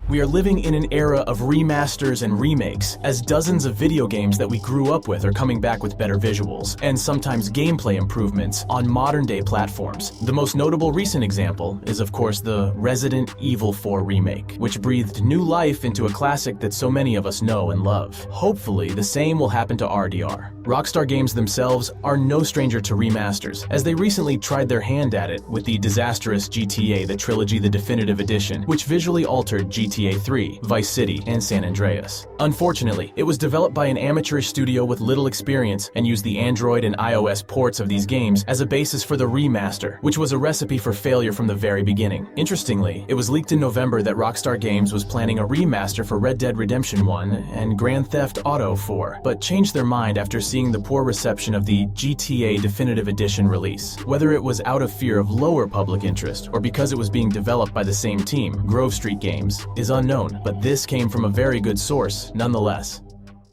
We are living in an era of remasters and remakes, as dozens of video games that we grew up with are coming back with better visuals, and sometimes gameplay improvements on modern-day platforms. The most notable recent example is, of course, the Resident Evil 4 remake, which breathed new life into a classic that so many of us know and love. Hopefully, the same will happen to RDR. Rockstar Games themselves are no stranger to remasters, as they recently tried their hand at it with the disastrous GTA The Trilogy The Definitive Edition, which visually altered GTA 3, Vice City, and San Andreas. Unfortunately, it was developed by an amateurish studio with little experience and used the Android and iOS ports of these games as a basis for the remaster, which was a recipe for failure from the very beginning. Interestingly, it was leaked in November that Rockstar Games was planning a remaster for Red Dead Redemption 1 and Grand Theft Auto 4, but changed their mind after seeing the poor reception of the GTA Definitive Edition release. Whether it was out of fear of lower public interest or because it was being developed by the same team, Grove Street Games, is unknown, but this came from a very good source nonetheless.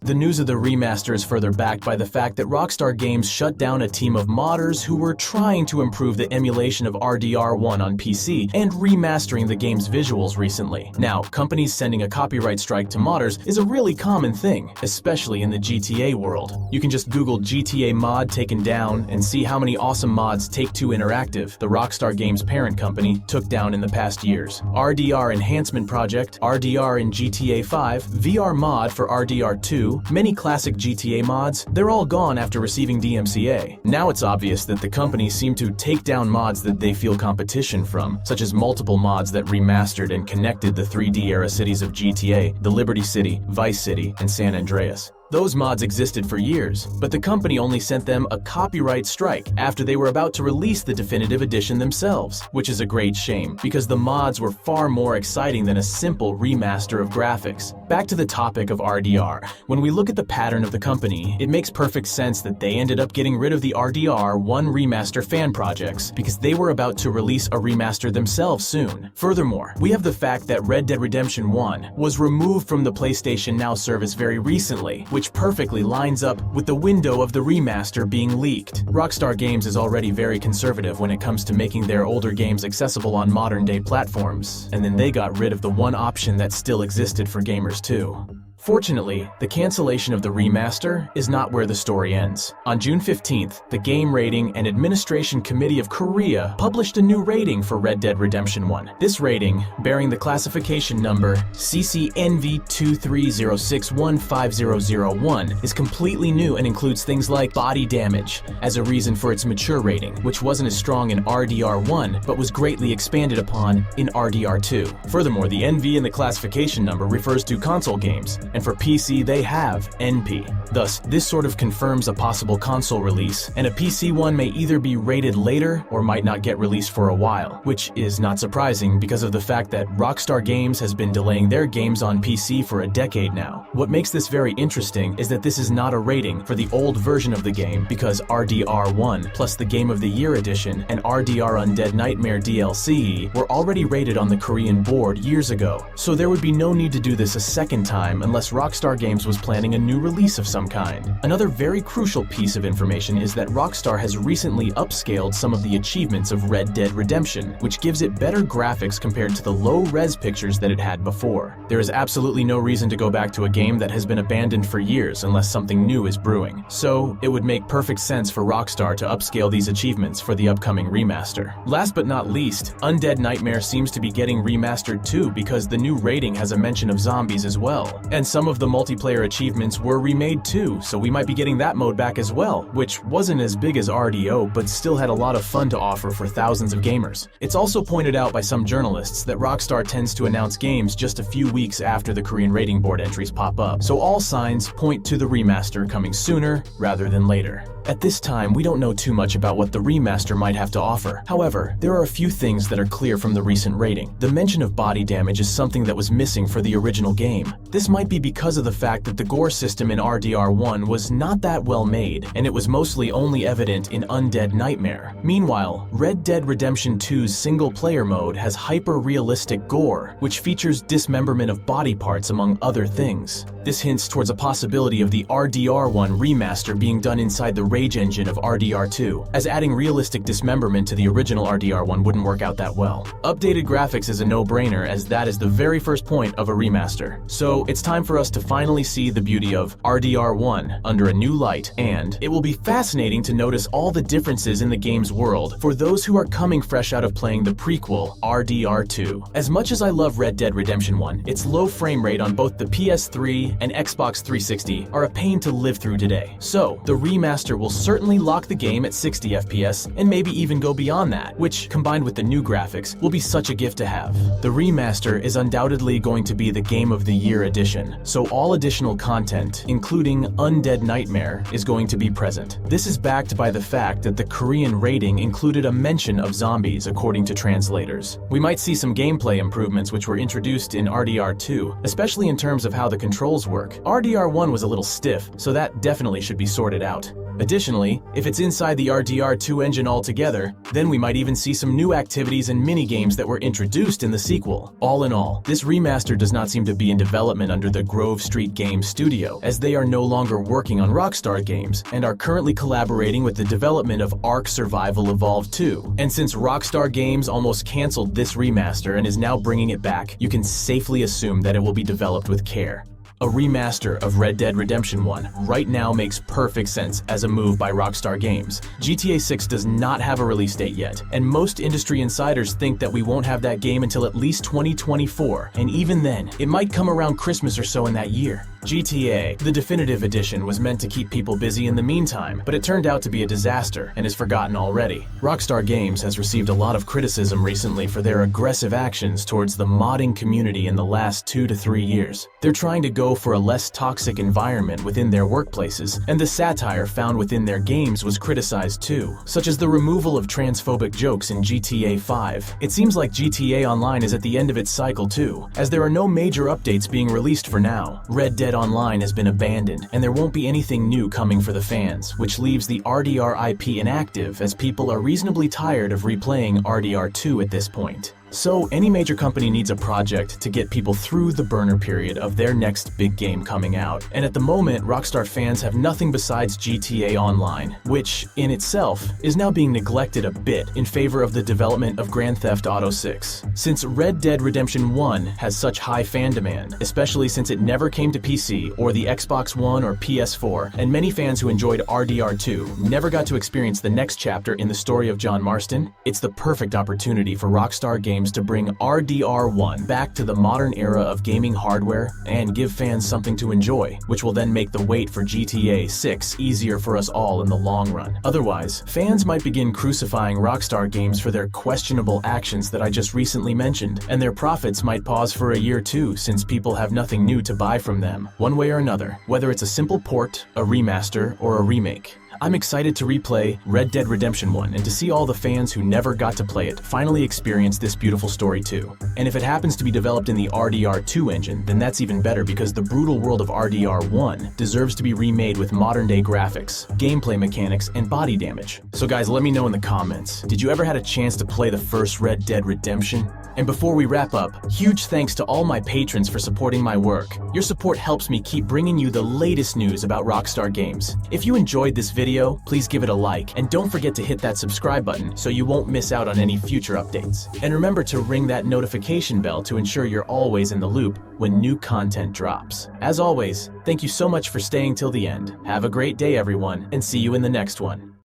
The news of the remaster is further backed by the fact that Rockstar Games shut down a team of modders who were trying to improve the emulation of RDR1 on PC and remastering the game's visuals recently. Now, companies sending a copyright strike to modders is a really common thing, especially in the GTA world. You can just Google GTA mod taken down and see how many awesome mods Take-Two Interactive, the Rockstar Games parent company, took down in the past years. RDR Enhancement Project, RDR in GTA 5, VR mod for RDR 2, many classic GTA mods, they're all gone after receiving DMCA. Now it's obvious that the companies seem to take down mods that they feel competition from, such as multiple mods that remastered and connected the 3D era cities of GTA, the Liberty City, Vice City, and San Andreas. Those mods existed for years, but the company only sent them a copyright strike after they were about to release the definitive edition themselves, which is a great shame, because the mods were far more exciting than a simple remaster of graphics. Back to the topic of RDR. When we look at the pattern of the company, it makes perfect sense that they ended up getting rid of the RDR 1 remaster fan projects, because they were about to release a remaster themselves soon. Furthermore, we have the fact that Red Dead Redemption 1 was removed from the PlayStation Now service very recently, which perfectly lines up with the window of the remaster being leaked. Rockstar Games is already very conservative when it comes to making their older games accessible on modern-day platforms, and then they got rid of the one option that still existed for gamers too. Fortunately, the cancellation of the remaster is not where the story ends. On June 15th, the Game Rating and Administration Committee of Korea published a new rating for Red Dead Redemption 1. This rating, bearing the classification number CCNV230615001, is completely new and includes things like body damage as a reason for its mature rating, which wasn't as strong in RDR1 but was greatly expanded upon in RDR2. Furthermore, the NV in the classification number refers to console games, and for PC they have NP. Thus, this sort of confirms a possible console release, and a PC one may either be rated later or might not get released for a while, which is not surprising because of the fact that Rockstar Games has been delaying their games on PC for a decade now. What makes this very interesting is that this is not a rating for the old version of the game, because RDR1 plus the Game of the Year edition and RDR Undead Nightmare DLC were already rated on the Korean board years ago, so there would be no need to do this a second time unless Rockstar Games was planning a new release of some kind. Another very crucial piece of information is that Rockstar has recently upscaled some of the achievements of Red Dead Redemption, which gives it better graphics compared to the low-res pictures that it had before. There is absolutely no reason to go back to a game that has been abandoned for years unless something new is brewing. So, it would make perfect sense for Rockstar to upscale these achievements for the upcoming remaster. Last but not least, Undead Nightmare seems to be getting remastered too, because the new rating has a mention of zombies as well. And some of the multiplayer achievements were remade too, so we might be getting that mode back as well, which wasn't as big as RDO, but still had a lot of fun to offer for thousands of gamers. It's also pointed out by some journalists that Rockstar tends to announce games just a few weeks after the Korean rating board entries pop up, so all signs point to the remaster coming sooner rather than later. At this time, we don't know too much about what the remaster might have to offer. However, there are a few things that are clear from the recent rating. The mention of body damage is something that was missing for the original game. This might be because of the fact that the gore system in RDR1 was not that well made, and it was mostly only evident in Undead Nightmare. Meanwhile, Red Dead Redemption 2's single-player mode has hyper-realistic gore, which features dismemberment of body parts among other things. This hints towards a possibility of the RDR1 remaster being done inside the Rage engine of RDR2, as adding realistic dismemberment to the original RDR1 wouldn't work out that well. Updated graphics is a no-brainer, as that is the very first point of a remaster. So it's time for us to finally see the beauty of RDR1 under a new light, and it will be fascinating to notice all the differences in the game's world for those who are coming fresh out of playing the prequel, RDR2. As much as I love Red Dead Redemption 1, its low frame rate on both the PS3 and Xbox 360 are a pain to live through today. So, the remaster will certainly lock the game at 60 FPS and maybe even go beyond that, which, combined with the new graphics, will be such a gift to have. The remaster is undoubtedly going to be the Game of the Year edition, so all additional content, including Undead Nightmare, is going to be present. This is backed by the fact that the Korean rating included a mention of zombies, according to translators. We might see some gameplay improvements which were introduced in RDR2, especially in terms of how the controls work. RDR1 was a little stiff, so that definitely should be sorted out. Additionally, if it's inside the RDR2 engine altogether, then we might even see some new activities and mini-games that were introduced in the sequel. All in all, this remaster does not seem to be in development under the Grove Street Games studio, as they are no longer working on Rockstar Games and are currently collaborating with the development of Ark Survival Evolved 2. And since Rockstar Games almost canceled this remaster and is now bringing it back, you can safely assume that it will be developed with care. A remaster of Red Dead Redemption 1 right now makes perfect sense as a move by Rockstar Games. GTA 6 does not have a release date yet, and most industry insiders think that we won't have that game until at least 2024, and even then, it might come around Christmas or so in that year. GTA, the definitive edition, was meant to keep people busy in the meantime, but it turned out to be a disaster and is forgotten already. Rockstar Games has received a lot of criticism recently for their aggressive actions towards the modding community in the last 2 to 3 years. They're trying to go for a less toxic environment within their workplaces, and the satire found within their games was criticized too, such as the removal of transphobic jokes in GTA 5. It seems like GTA Online is at the end of its cycle too, as there are no major updates being released for now. Red Dead Online has been abandoned, and there won't be anything new coming for the fans, which leaves the RDR IP inactive, as people are reasonably tired of replaying RDR2 at this point. So, any major company needs a project to get people through the burner period of their next big game coming out. And at the moment, Rockstar fans have nothing besides GTA Online, which, in itself, is now being neglected a bit in favor of the development of Grand Theft Auto 6. Since Red Dead Redemption 1 has such high fan demand, especially since it never came to PC or the Xbox One or PS4, and many fans who enjoyed RDR2 never got to experience the next chapter in the story of John Marston, it's the perfect opportunity for Rockstar Games to bring RDR1 back to the modern era of gaming hardware and give fans something to enjoy, which will then make the wait for GTA 6 easier for us all in the long run. Otherwise, fans might begin crucifying Rockstar Games for their questionable actions that I just recently mentioned, and their profits might pause for a year too, since people have nothing new to buy from them, one way or another, whether it's a simple port, a remaster, or a remake. I'm excited to replay Red Dead Redemption 1 and to see all the fans who never got to play it finally experience this beautiful story too. And if it happens to be developed in the RDR2 engine, then that's even better, because the brutal world of RDR1 deserves to be remade with modern day graphics, gameplay mechanics, and body damage. So guys, let me know in the comments, did you ever had a chance to play the first Red Dead Redemption? And before we wrap up, huge thanks to all my patrons for supporting my work. Your support helps me keep bringing you the latest news about Rockstar Games. If you enjoyed this video, please give it a like, and don't forget to hit that subscribe button so you won't miss out on any future updates. And remember to ring that notification bell to ensure you're always in the loop when new content drops. As always, thank you so much for staying till the end. Have a great day, everyone, and see you in the next one.